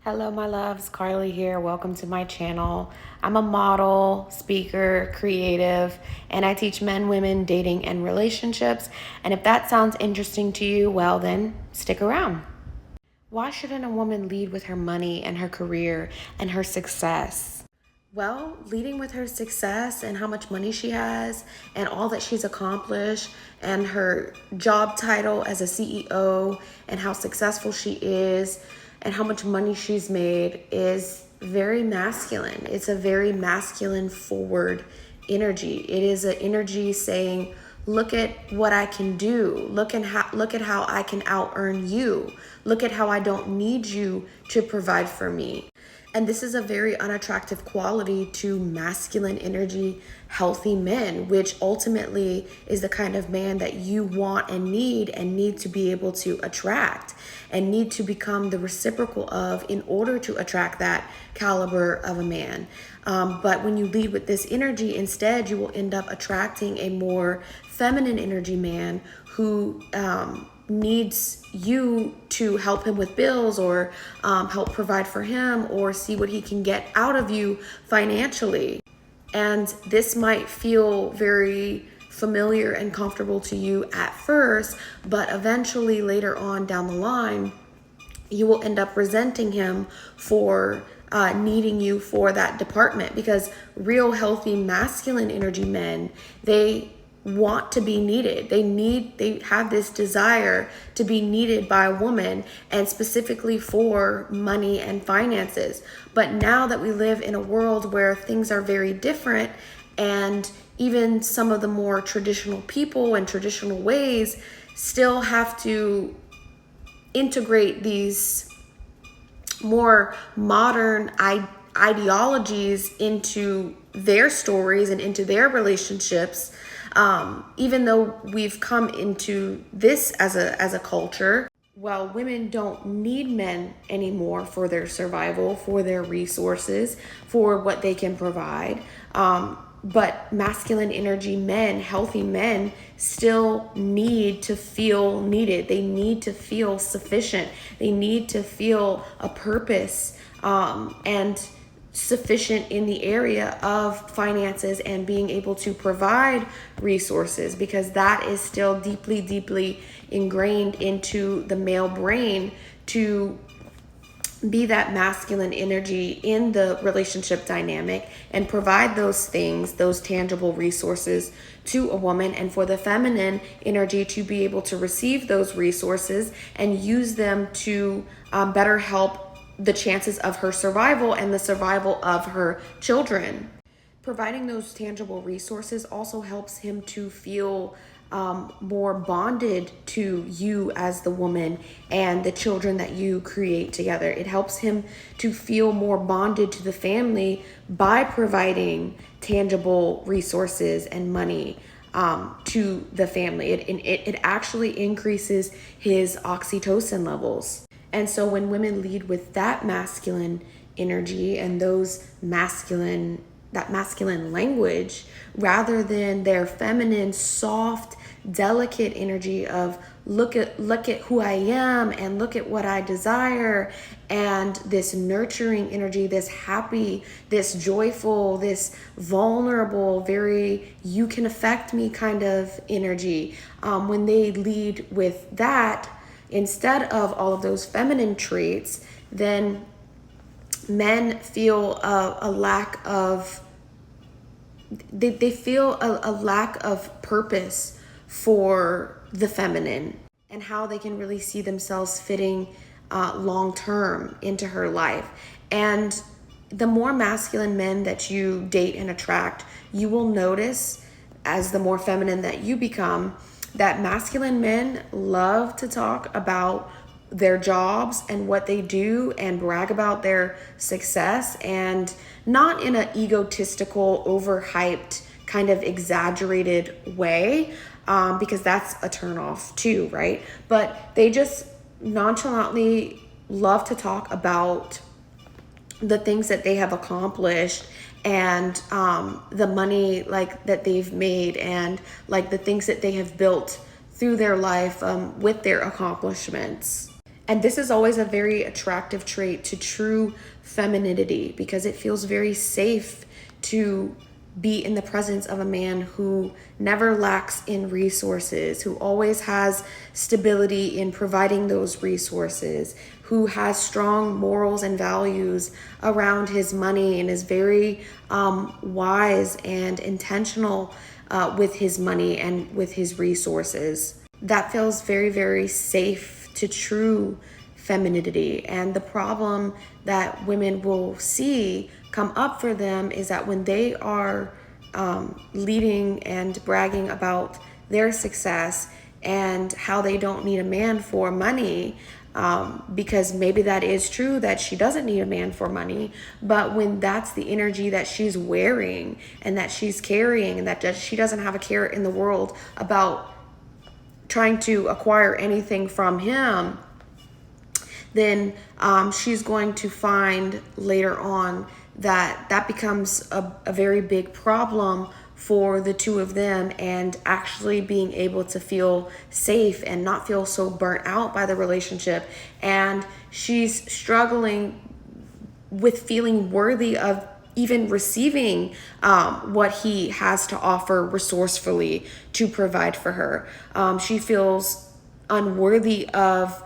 Hello, my loves. Carly here. Welcome to my channel. I'm a model, speaker, creative, and I teach men, women, dating, and relationships. And if that sounds interesting to you, well, then stick around. Why shouldn't a woman lead with her money and her career and her success? Well, leading with her success and how much money she has and all that she's accomplished and her job title as a CEO and how successful she is and how much money she's made is very masculine. It's a very masculine forward energy. It is an energy saying, look at what I can do. Look at how I can out earn you. Look at how I don't need you to provide for me. And this is a very unattractive quality to masculine energy, healthy men, which ultimately is the kind of man that you want and need to be able to attract and need to become the reciprocal of in order to attract that caliber of a man. But when you lead with this energy, instead, you will end up attracting a more feminine energy man who needs you to help him with bills or help provide for him or see what he can get out of you financially. And this might feel very familiar and comfortable to you at first, but eventually later on down the line, you will end up resenting him for needing you for that department, because real healthy masculine energy men, they want to be needed. They have this desire to be needed by a woman, and specifically for money and finances. But now that we live in a world where things are very different, and even some of the more traditional people and traditional ways still have to integrate these more modern ideologies into their stories and into their relationships. Even though we've come into this as a culture, well, women don't need men anymore for their survival, for their resources, for what they can provide. But masculine energy men, healthy men, still need to feel needed. They need to feel sufficient. They need to feel a purpose and sufficient in the area of finances and being able to provide resources, because that is still deeply, deeply ingrained into the male brain to be that masculine energy in the relationship dynamic and provide those things, those tangible resources to a woman, and for the feminine energy to be able to receive those resources and use them to better help the chances of her survival and the survival of her children. Providing those tangible resources also helps him to feel more bonded to you as the woman and the children that you create together. It helps him to feel more bonded to the family by providing tangible resources and money to the family. It actually increases his oxytocin levels. And so when women lead with that masculine energy and that masculine language, rather than their feminine, soft, delicate energy of look at who I am and look at what I desire, and this nurturing energy, this happy, this joyful, this vulnerable, very you can affect me kind of energy, when they lead with that instead of all of those feminine traits, then men feel a lack of they feel a lack of purpose for the feminine and how they can really see themselves fitting long term into her life. And the more masculine men that you date and attract, you will notice, as the more feminine that you become, that masculine men love to talk about their jobs and what they do and brag about their success, and not in an egotistical, overhyped, kind of exaggerated way, because that's a turnoff too, right? But they just nonchalantly love to talk about the things that they have accomplished and the money like that they've made and like the things that they have built through their life with their accomplishments. And this is always a very attractive trait to true femininity, because it feels very safe to be in the presence of a man who never lacks in resources, who always has stability in providing those resources, who has strong morals and values around his money, and is very wise and intentional with his money and with his resources. That feels very, very safe to true femininity. And the problem that women will see come up for them is that when they are leading and bragging about their success and how they don't need a man for money, because maybe that is true that she doesn't need a man for money, but when that's the energy that she's wearing and that she's carrying, and that she doesn't have a care in the world about trying to acquire anything from him, then she's going to find later on that that becomes a very big problem for the two of them, and actually being able to feel safe and not feel so burnt out by the relationship. And she's struggling with feeling worthy of even receiving what he has to offer resourcefully to provide for her. She feels unworthy of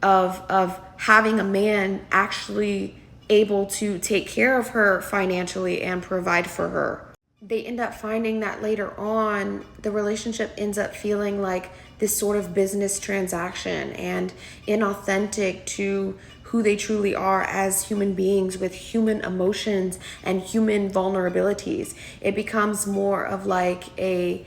having a man actually able to take care of her financially and provide for her. They end up finding that later on, the relationship ends up feeling like this sort of business transaction and inauthentic to who they truly are as human beings with human emotions and human vulnerabilities. It becomes more of like a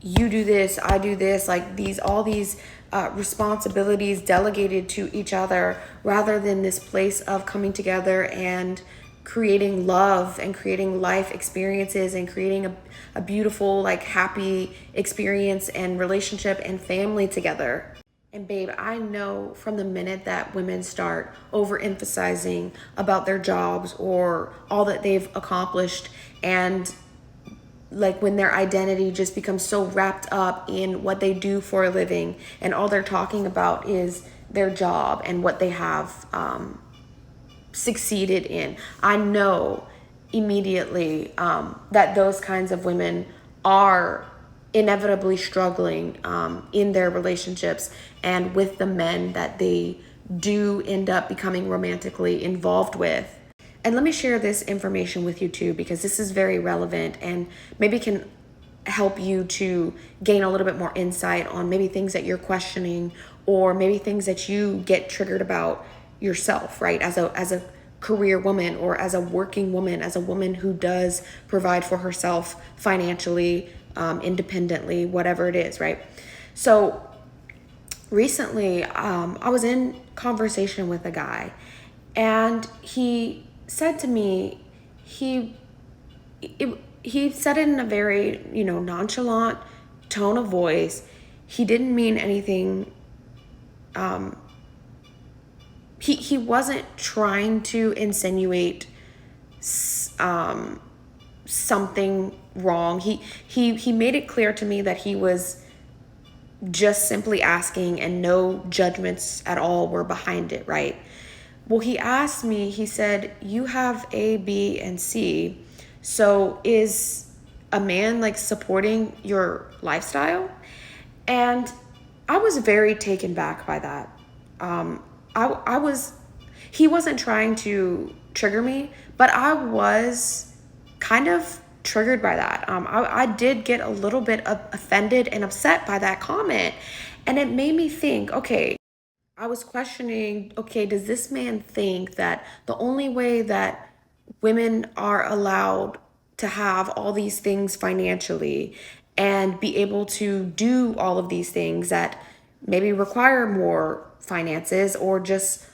you do this, I do this, like all these responsibilities delegated to each other, rather than this place of coming together and creating love and creating life experiences and creating a beautiful, like, happy experience and relationship and family together. And babe, I know from the minute that women start overemphasizing about their jobs or all that they've accomplished, and like when their identity just becomes so wrapped up in what they do for a living, and all they're talking about is their job and what they have succeeded in, I know immediately that those kinds of women are inevitably struggling in their relationships and with the men that they do end up becoming romantically involved with. And let me share this information with you too, because this is very relevant and maybe can help you to gain a little bit more insight on maybe things that you're questioning, or maybe things that you get triggered about yourself, right? As a career woman, or as a working woman, as a woman who does provide for herself financially, independently, whatever it is, right? So recently, I was in conversation with a guy, and he said to me, he said it in a very, nonchalant tone of voice. He didn't mean anything. He wasn't trying to insinuate something wrong. He made it clear to me that he was just simply asking, and no judgments at all were behind it, right? Well, he asked me, he said, you have A, B, and C. So is a man like supporting your lifestyle? And I was very taken back by that. He wasn't trying to trigger me, but I was kind of triggered by that. I did get a little bit offended and upset by that comment. And it made me think, okay, I was questioning, okay, does this man think that the only way that women are allowed to have all these things financially and be able to do all of these things that maybe require more finances, or just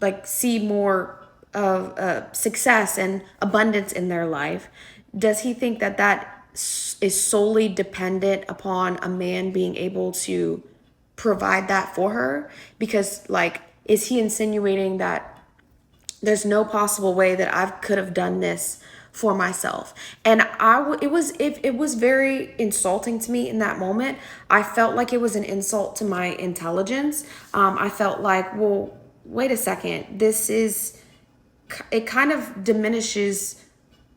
like see more of success and abundance in their life, does he think that that is solely dependent upon a man being able to provide that for her? Because, like, is he insinuating that there's no possible way that I could have done this for myself. And it was very insulting to me in that moment. I felt like it was an insult to my intelligence. I felt like, well, wait a second, it kind of diminishes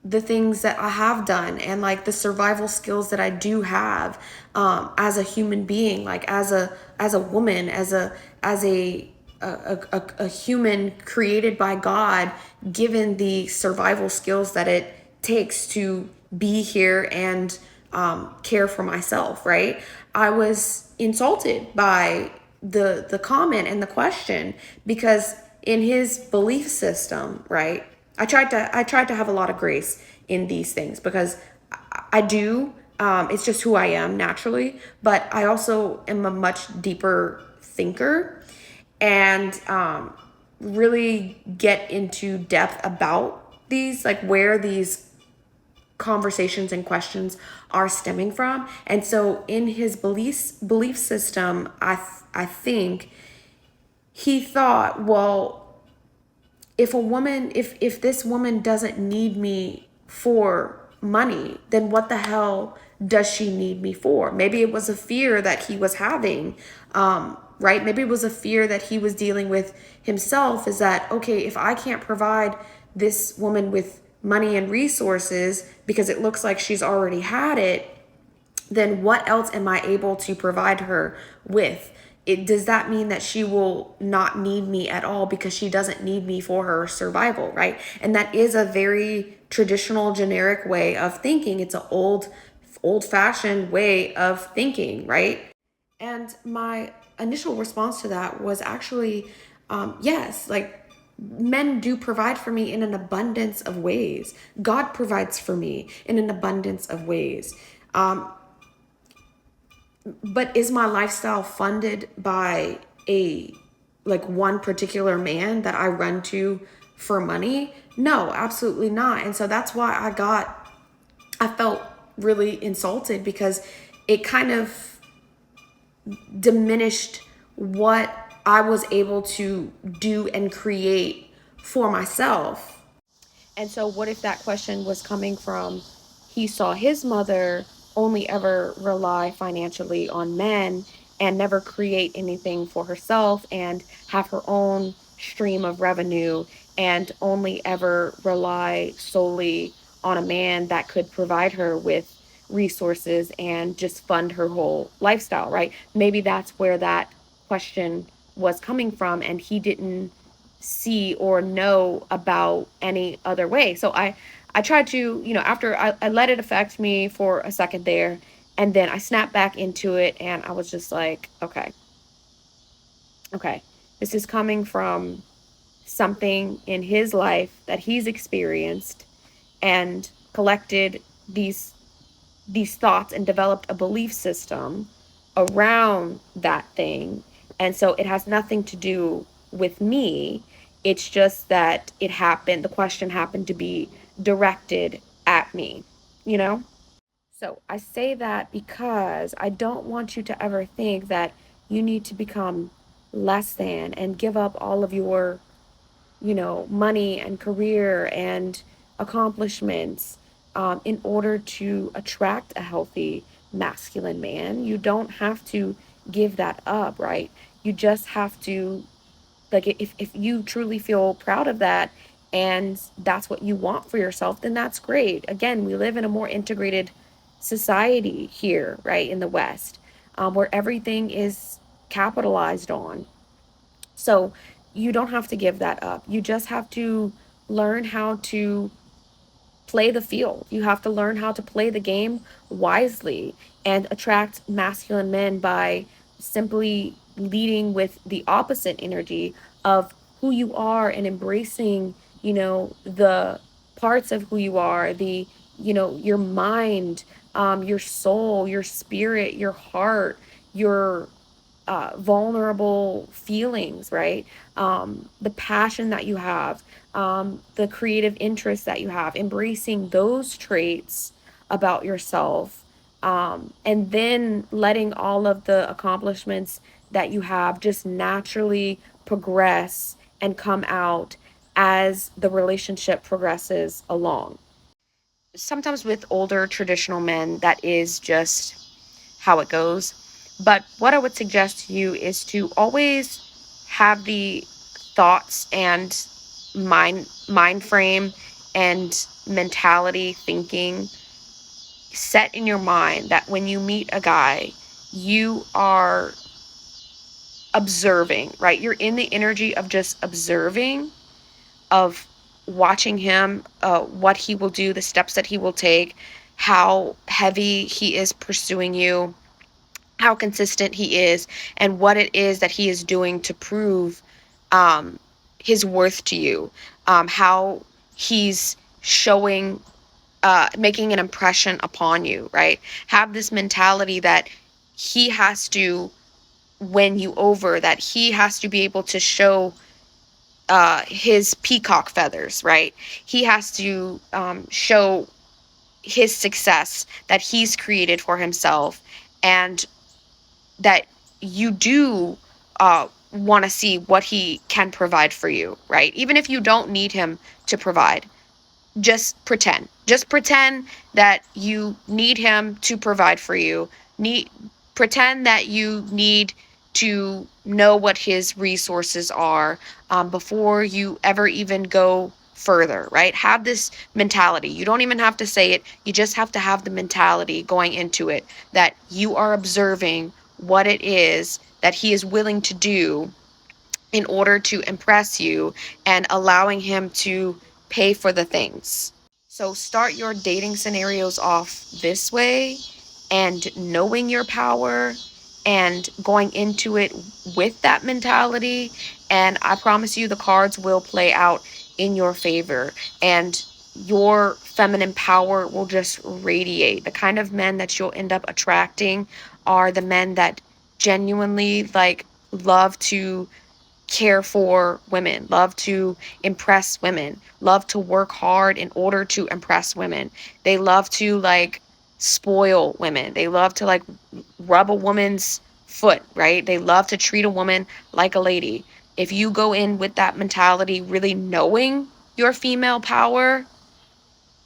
the things that I have done and like the survival skills that I do have, as a human being, like as a woman, as a human created by God, given the survival skills that it takes to be here and care for myself, right? I was insulted by the comment and the question, because in his belief system, right? I tried to have a lot of grace in these things, because I do. It's just who I am naturally, but I also am a much deeper thinker, and really get into depth about these, like where these conversations and questions are stemming from. And so in his belief system, I think he thought, well, if this woman doesn't need me for money, then what the hell does she need me for? Maybe it was a fear that he was having, right? Maybe it was a fear that he was dealing with himself, is that, okay, if I can't provide this woman with money and resources because it looks like she's already had it, then what else am I able to provide her with? Does that mean that she will not need me at all because she doesn't need me for her survival, right? And that is a very traditional, generic way of thinking. It's an old-fashioned way of thinking, right? And my initial response to that was actually, yes, like men do provide for me in an abundance of ways. God provides for me in an abundance of ways. But is my lifestyle funded by a like one particular man that I run to for money? No, absolutely not. And so that's why I felt really insulted, because it kind of diminished what I was able to do and create for myself. And so, what if that question was coming from, he saw his mother only ever rely financially on men and never create anything for herself and have her own stream of revenue, and only ever rely solely on a man that could provide her with resources and just fund her whole lifestyle, right? Maybe that's where that question was coming from, and he didn't see or know about any other way. So I tried to, after I let it affect me for a second there, and then I snapped back into it, and I was just like, okay, this is coming from something in his life that he's experienced and collected these thoughts and developed a belief system around that thing. And so it has nothing to do with me. It's just that the question happened to be directed at me, you know? So I say that because I don't want you to ever think that you need to become less than and give up all of your, money and career and accomplishments, in order to attract a healthy masculine man. You don't have to give that up, right? You just have to, like, if you truly feel proud of that and that's what you want for yourself, then that's great. Again, we live in a more integrated society here, right, in the West, where everything is capitalized on. So you don't have to give that up. You just have to learn how to play the field. You have to learn how to play the game wisely and attract masculine men by simply leading with the opposite energy of who you are and embracing, the parts of who you are, your mind, your soul, your spirit, your heart, your vulnerable feelings, right? The passion that you have, the creative interests that you have, embracing those traits about yourself, and then letting all of the accomplishments that you have just naturally progress and come out as the relationship progresses along. sometimes with older traditional men, that is just how it goes. But what I would suggest to you is to always have the thoughts and mind frame and mentality thinking set in your mind that when you meet a guy, you are observing, right? You're in the energy of just observing, of watching him, what he will do, the steps that he will take, how heavy he is pursuing you, how consistent he is, and what it is that he is doing to prove um, his worth to you, how he's showing, making an impression upon you, right? Have this mentality that he has to win you over, that he has to be able to show his peacock feathers, right? He has to show his success that he's created for himself, and that you do want to see what he can provide for you, right? Even if you don't need him to provide, just pretend that you need him to provide for you. Pretend that you need to know what his resources are, before you ever even go further, right? Have this mentality. You don't even have to say it. You just have to have the mentality going into it that you are observing what it is that he is willing to do in order to impress you, and allowing him to pay for the things. So start your dating scenarios off this way, and knowing your power and going into it with that mentality. And I promise you, the cards will play out in your favor, and your feminine power will just radiate. The kind of men that you'll end up attracting are the men that genuinely like love to care for women, love to impress women, love to work hard in order to impress women. They love to like spoil women. They love to like rub a woman's foot, right? They love to treat a woman like a lady. If you go in with that mentality, really knowing your female power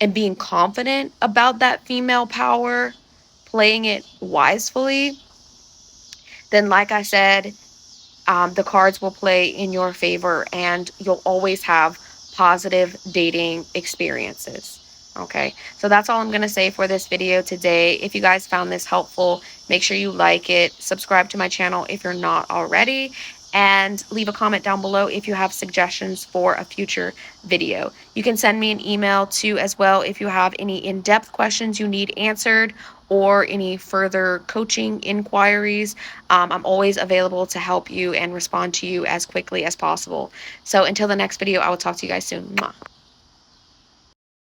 and being confident about that female power, playing it wisely, then like I said, the cards will play in your favor, and you'll always have positive dating experiences. Okay, so that's all I'm going to say for this video today. If you guys found this helpful, make sure you like it, subscribe to my channel if you're not already, and leave a comment down below if you have suggestions for a future video. You can send me an email too as well if you have any in-depth questions you need answered, or any further coaching inquiries. I'm always available to help you and respond to you as quickly as possible. So until the next video, I will talk to you guys soon. Mwah.